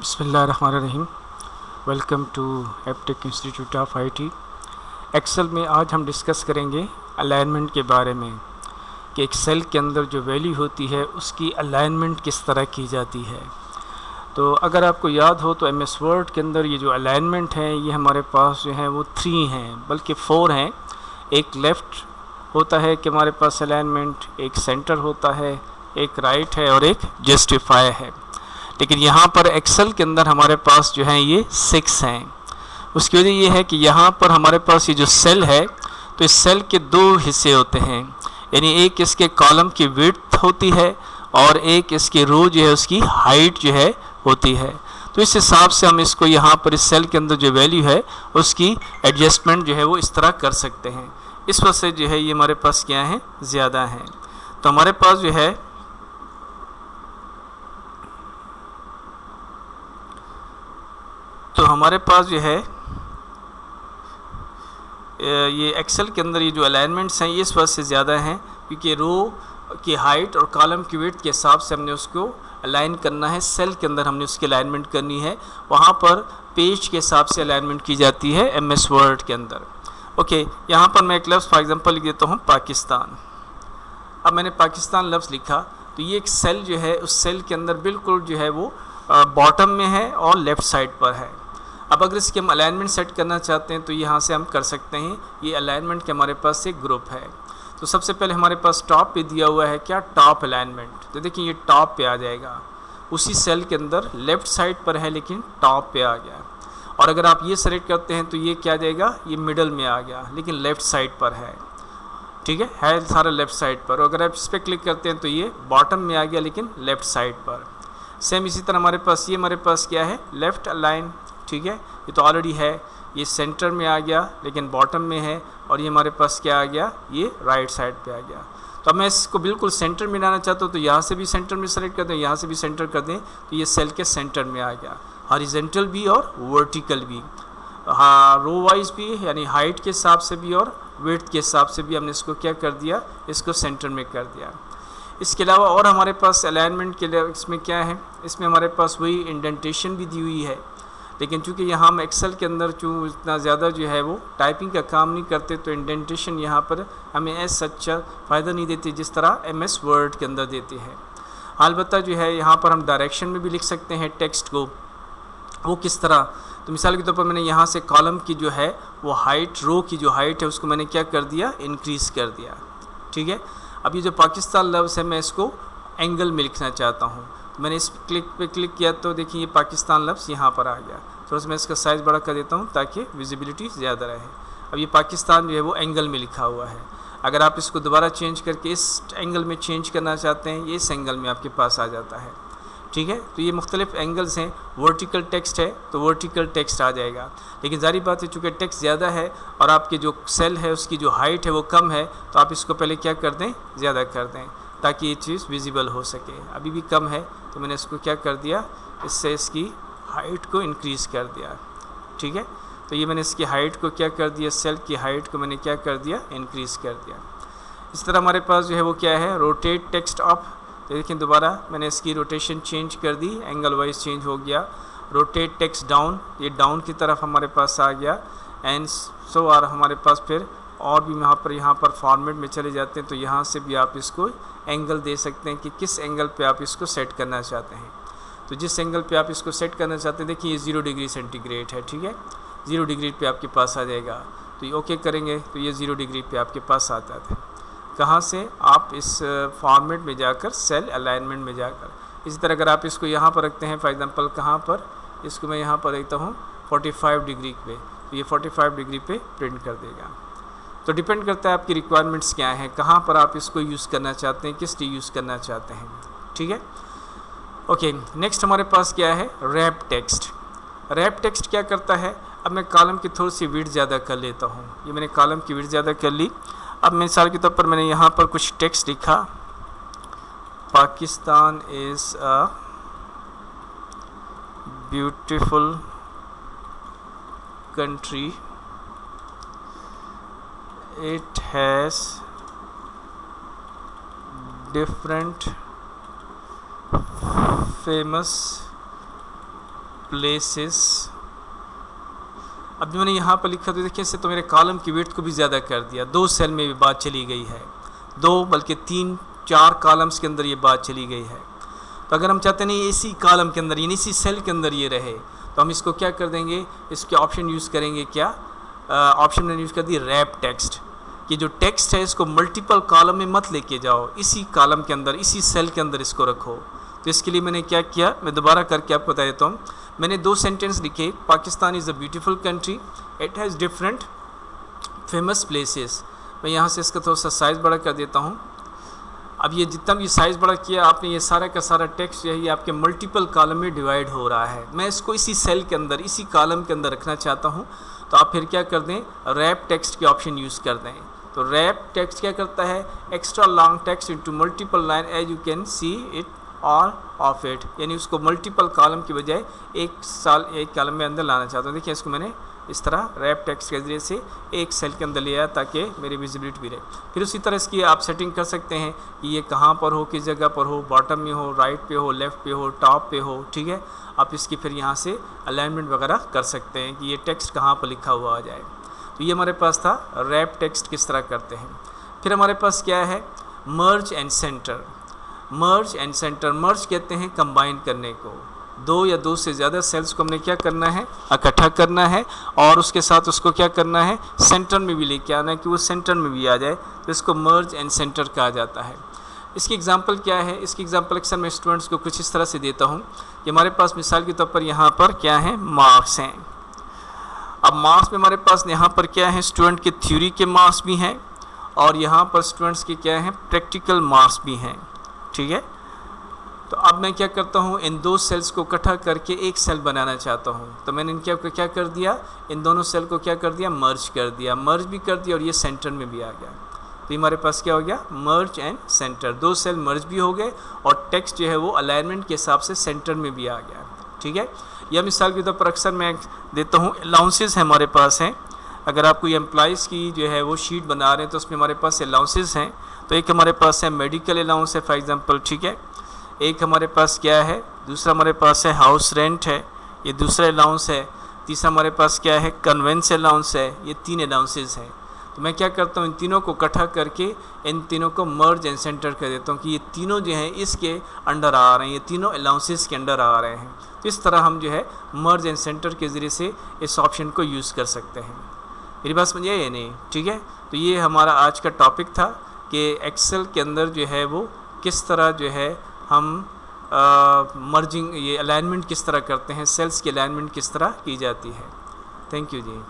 बिस्मिल्लाहिर्रहमानिर्रहीम। Welcome to Aptech institute of IT. Excel में आज हम डिस्कस करेंगे अलाइनमेंट के बारे में कि एक सेल के अंदर जो वैल्यू होती है उसकी अलाइनमेंट किस तरह की जाती है। तो अगर आपको याद हो तो एमएस वर्ड के अंदर ये जो अलाइनमेंट है ये हमारे पास जो है वो 3 हैं, बल्कि 4 हैं। एक लेफ़्ट होता है कि हमारे पास अलाइनमेंट, एक सेंटर होता है, एक राइट है और एक जस्टिफाई है। लेकिन यहाँ पर एक्सेल के अंदर हमारे पास जो है ये 6 हैं। उसकी वजह ये है कि यहाँ पर हमारे पास ये जो सेल है तो इस सेल के 2 हिस्से होते हैं, यानी एक इसके कॉलम की विड्थ होती है और एक इसकी रो जो है उसकी हाइट जो है होती है। तो इस हिसाब से हम इसको यहाँ पर इस सेल के अंदर जो वैल्यू है उसकी एडजस्टमेंट जो है वो इस तरह कर सकते हैं। इस वजह से जो है ये हमारे पास क्या है, ज़्यादा है। तो हमारे पास जो है जो है ये एक्सेल के अंदर ये जो अलाइनमेंट्स हैं ये इस वजह से ज़्यादा हैं क्योंकि रो की हाइट और कॉलम की विड्थ के हिसाब से हमने उसको अलाइन करना है। सेल के अंदर हमने उसकी अलाइनमेंट करनी है, वहाँ पर पेज के हिसाब से अलाइनमेंट की जाती है एमएस वर्ड के अंदर। ओके, यहाँ पर मैं एक लफ्ज़ फॉर एग्जांपल लिख देता हूँ पाकिस्तान। अब मैंने पाकिस्तान लफ्ज़ लिखा तो ये एक सेल जो है उस सेल के अंदर बिल्कुल जो है वो बॉटम में है और लेफ़्ट साइड पर है। अब अगर इसकी हम अलाइनमेंट सेट करना चाहते हैं तो यहाँ से हम कर सकते हैं। ये अलाइनमेंट के हमारे पास एक ग्रुप है। तो सबसे पहले हमारे पास टॉप पे दिया हुआ है क्या, टॉप अलाइनमेंट। तो देखिए ये टॉप पे आ जाएगा, उसी सेल के अंदर लेफ़्ट साइड पर है लेकिन टॉप पे आ गया। और अगर आप ये सेलेक्ट करते हैं तो ये क्या जाएगा, ये मिडल में आ गया लेकिन लेफ़्ट साइड पर है। ठीक है सारा लेफ़्ट साइड पर। और अगर आप इस पर क्लिक करते हैं तो ये बॉटम में आ गया लेकिन लेफ़्ट साइड पर। सेम इसी तरह हमारे पास क्या है, लेफ़्ट अलाइन। ठीक है, ये तो ऑलरेडी है, ये सेंटर में आ गया लेकिन बॉटम में है। और ये हमारे पास क्या आ गया, ये राइट साइड पे आ गया। तो अब मैं इसको बिल्कुल सेंटर में लाना चाहता हूँ तो यहाँ से भी सेंटर में सेलेक्ट कर दें, यहाँ से भी सेंटर कर दें तो ये सेल के सेंटर में आ गया, हॉरिजॉन्टल भी और वर्टिकल भी। हाँ, रो वाइज भी, यानी हाइट के हिसाब से भी और विड्थ के हिसाब से भी हमने इसको क्या कर दिया, इसको सेंटर में कर दिया। इसके अलावा और हमारे पास अलाइनमेंट के लिए इसमें क्या है, इसमें हमारे पास वही इंडेंटेशन भी दी हुई है। लेकिन चूँकि यहाँ हम एक्सेल के अंदर चूँ इतना ज़्यादा जो है वो टाइपिंग का काम नहीं करते तो इंडेंटेशन यहाँ पर हमें ऐसा अच्छा फ़ायदा नहीं देती जिस तरह एमएस वर्ड के अंदर देती है। अलबत्ता जो है यहाँ पर हम डायरेक्शन में भी लिख सकते हैं टेक्स्ट को। वो किस तरह, तो मिसाल के तौर पर मैंने यहाँ से कॉलम की जो है वो हाइट, रो की जो हाइट है उसको मैंने क्या कर दिया, इंक्रीज़ कर दिया। ठीक है, अब ये जो पाकिस्तान लफ्ज़ है मैं इसको एंगल में लिखना चाहता हूँ। मैंने इस क्लिक पे क्लिक किया तो देखिए ये पाकिस्तान लफ्ज़ यहाँ पर आ गया। थोड़ा सा मैं इसका साइज़ बड़ा कर देता हूँ ताकि विजिबिलिटी ज़्यादा रहे। अब ये पाकिस्तान जो है वो एंगल में लिखा हुआ है। अगर आप इसको दोबारा चेंज करके इस एंगल में चेंज करना चाहते हैं, ये इस एंगल में आपके पास आ जाता है। ठीक है, तो ये मुख्तलिफ एंगल्स हैं। वर्टिकल टेक्स्ट है तो वर्टिकल टेक्स्ट आ जाएगा, लेकिन जारी बात है चूँकि टेक्स्ट ज़्यादा है और आपके जो सेल है उसकी जो हाइट है वो कम है तो आप इसको पहले क्या कर दें, ज़्यादा कर दें ताकि ये चीज़ विजिबल हो सके। अभी भी कम है तो मैंने इसको क्या कर दिया, इससे इसकी हाइट को इंक्रीज़ कर दिया। ठीक है, तो ये मैंने इसकी हाइट को क्या कर दिया, सेल की हाइट को मैंने क्या कर दिया, इंक्रीज़ कर दिया। इस तरह हमारे पास जो है वो क्या है, रोटेट टेक्स्ट अप। तो देखिए दोबारा मैंने इसकी रोटेशन चेंज कर दी, एंगल वाइज चेंज हो गया। रोटेट टेक्स्ट डाउन, ये डाउन की तरफ हमारे पास आ गया। एंड सो आर हमारे पास फिर और भी यहाँ पर फॉर्मेट में चले जाते हैं तो यहाँ से भी आप इसको एंगल दे सकते हैं कि किस एंगल पे आप इसको सेट करना चाहते हैं। तो जिस एंगल पे आप इसको सेट करना चाहते हैं, देखिए ये 0 डिग्री सेंटीग्रेड है। ठीक है, 0 डिग्री पे आपके पास आ जाएगा। तो ये ओके करेंगे तो ये 0 डिग्री पे आपके पास आता है। कहाँ से, आप इस फॉर्मेट में जाकर, सेल अलाइनमेंट में जाकर। इसी तरह अगर आप इसको यहाँ पर रखते हैं फॉर एग्जांपल, कहाँ पर, इसको मैं यहाँ पर रखता हूँ 45 डिग्री पे, तो ये 45 डिग्री पे प्रिंट कर देगा। तो डिपेंड करता है आपकी रिक्वायरमेंट्स क्या हैं, कहाँ पर आप इसको यूज़ करना चाहते हैं, किस लिए यूज़ करना चाहते हैं। ठीक है, ओके। नेक्स्ट हमारे पास क्या है, रैप टेक्स्ट। रैप टेक्स्ट क्या करता है, अब मैं कॉलम की थोड़ी सी विड्थ ज़्यादा कर लेता हूँ। ये मैंने कॉलम की विड्थ ज़्यादा कर ली। अब मिसाल के तौर पर मैंने यहाँ पर कुछ टेक्स्ट लिखा, Pakistan is a beautiful country, it has different famous places. अब जो मैंने यहाँ पर लिखा तो देखिए इससे तो मेरे कॉलम की विड्थ को भी ज़्यादा कर दिया, 2 सेल में भी बात चली गई है, 2 बल्कि 3-4 कॉलम्स के अंदर ये बात चली गई है। तो अगर हम चाहते नहीं इसी कॉलम के अंदर यानी इसी सेल के अंदर ये रहे तो हम इसको क्या कर देंगे, इसके ऑप्शन यूज़ करेंगे, क्या ऑप्शन मैंने यूज़ कर दी रैप टेक्स्ट, कि जो टेक्स्ट है इसको मल्टीपल कॉलम में मत लेके जाओ, इसी कॉलम के अंदर इसी सेल के अंदर इसको रखो। तो इसके लिए मैंने क्या किया, मैं दोबारा करके आपको बता देता हूँ। मैंने 2 सेंटेंस लिखे, Pakistan is a beautiful country, it has different famous places. मैं यहाँ से इसका थोड़ा सा साइज़ बड़ा कर देता हूँ। अब ये जितना भी साइज़ बड़ा किया आपने, ये सारा का सारा टेक्स्ट यही आपके मल्टीपल कॉलम में डिवाइड हो रहा है। मैं इसको इसी सेल के अंदर इसी कॉलम के अंदर रखना चाहता हूँ, तो आप फिर क्या कर दें, रैप टेक्स्ट के ऑप्शन यूज़ कर दें। तो रैप टेक्स्ट क्या करता है, extra long text into multiple line as you can see it all of it, यानी उसको मल्टीपल कॉलम की बजाय एक कॉलम में अंदर लाना चाहता हूँ। देखिए इसको मैंने इस तरह रैप टेक्स्ट के जरिए से एक सेल के अंदर ले आया ताकि मेरी विजिबिलिटी भी रहे। फिर उसी तरह इसकी आप सेटिंग कर सकते हैं कि ये कहाँ पर हो, किस जगह पर हो, बॉटम में हो, राइट पे हो, लेफ़्ट पे हो, टॉप पे हो, ठीक है। आप इसकी फिर यहाँ से अलाइनमेंट वगैरह कर सकते हैं कि ये टेक्स्ट कहाँ पर लिखा हुआ आ जाए। तो ये हमारे पास था रैप टेक्स्ट किस तरह करते हैं। फिर हमारे पास क्या है, merge and centre. Merge and centre, merge कहते हैं कंबाइन करने को, 2 या 2 से ज़्यादा सेल्स को हमने क्या करना है, इकट्ठा करना है और उसके साथ उसको क्या करना है, सेंटर में भी लेके आना है कि वो सेंटर में भी आ जाए, तो इसको मर्ज एंड सेंटर कहा जाता है। इसकी एग्जांपल क्या है, इसकी एग्जांपल अक्सर मैं स्टूडेंट्स को कुछ इस तरह से देता हूँ कि हमारे पास मिसाल के तौर पर यहाँ पर क्या है, मार्क्स हैं। अब मार्क्स में हमारे पास यहाँ पर क्या है, स्टूडेंट के थ्योरी के मार्क्स भी हैं और यहाँ पर स्टूडेंट्स के क्या हैं, प्रैक्टिकल मार्क्स भी हैं, ठीक है। तो अब मैं क्या करता हूँ, इन 2 सेल्स को इकट्ठा करके एक सेल बनाना चाहता हूँ। तो मैंने इनके क्या कर दिया, इन दोनों सेल को क्या कर दिया, मर्ज कर दिया, मर्ज भी कर दिया और ये सेंटर में भी आ गया। तो हमारे पास क्या हो गया, मर्ज एंड सेंटर, 2 सेल मर्ज भी हो गए और टेक्स्ट जो है वो अलाइनमेंट के हिसाब से सेंटर में भी आ गया, ठीक है। या मिसाल के तौर पर अक्सर मैं देता हूँ, अलाउंसेस हमारे पास हैं। अगर आप कोई एम्प्लॉइज़ की जो है वो शीट बना रहे हैं तो उसमें हमारे पास अलाउंसेस हैं। तो एक हमारे पास है मेडिकल अलाउंस है फॉर एग्जांपल, ठीक है। एक हमारे पास क्या है, दूसरा हमारे पास है हाउस रेंट है, ये दूसरा अलाउंस है। तीसरा हमारे पास क्या है, कन्वेंस अलाउंस है। ये 3 अलाउंसेस हैं। तो मैं क्या करता हूँ, इन तीनों को इकट्ठा करके इन तीनों को मर्ज एंड सेंटर कर देता हूँ कि ये तीनों जो हैं इसके अंडर आ रहे हैं, ये तीनों अलाउंसेस के अंडर आ रहे हैं। तो इस तरह हम जो है मर्ज एंड सेंटर के ज़रिए से इस ऑप्शन को यूज़ कर सकते हैं। मेरी बात समझिए या नहीं, ठीक है। तो ये हमारा आज का टॉपिक था कि एक्सेल के अंदर जो है वो किस तरह जो है हम मर्जिंग ये अलाइनमेंट किस तरह करते हैं, सेल्स की अलाइनमेंट किस तरह की जाती है। Thank you ji.